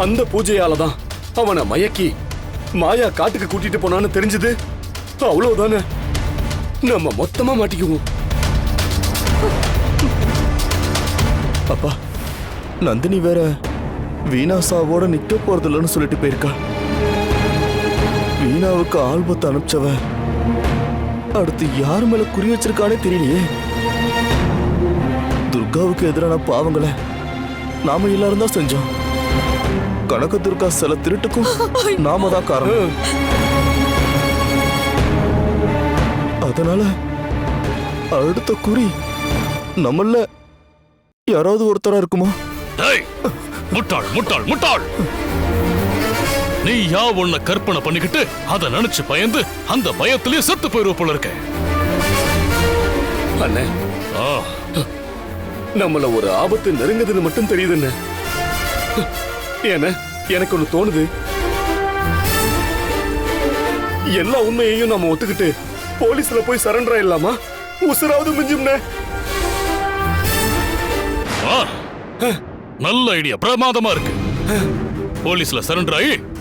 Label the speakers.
Speaker 1: அந்த பூஜையாலதான் அவனை மயக்கி மாயா காட்டுக்கு கூட்டிட்டு போனான்னு தெரிஞ்சது. அவ்வளவுதானே, நம்ம மொத்தமா மாட்டிக்குவோம்.
Speaker 2: அப்பா, நந்தினி வேற வீணாசாவோட நிக்க போறதில்லன்னு சொல்லிட்டு போயிருக்கா. வீணாவுக்கு ஆல்பத்தை அனுப்பிச்சவ அடுத்து யார் மேல குறி வச்சிருக்கானே தெரியலையே. துர்காவுக்கு எதிரான பாவங்களை நாம எல்லாரும் தான் செஞ்சோம். கனக துர்கா சில திருட்டுக்கும் நாம தான் காரணம். அதனால அடுத்த குறி நம்மள யாராவது ஒருத்தரா இருக்குமா?
Speaker 3: முட்டாள் முட்டாள் முட்டாள்! நீ யா உன்னை கற்பனை பண்ணிக்கிட்டு அதை நினைச்சு பயந்து அந்த பயத்திலேயே செத்து போயிருவ போல இருக்க.
Speaker 1: அண்ணே, நம்மள ஒரு ஆபத்து நெருங்குதுன்னு மட்டும் தெரியுதுன்னு. ஏன்னா எனக்கு ஒண்ணு தோணுது. எல்லா உண்மையையும் நாம ஒத்துக்கிட்டு போலீஸ்ல போய் சரண்டர் ஆயிடலாமா? உசுராவது மிஞ்சும்னே.
Speaker 3: நல்ல ஐடியா, பிரமாதமா இருக்கு. போலீஸ்ல சரண்டர் ஆகி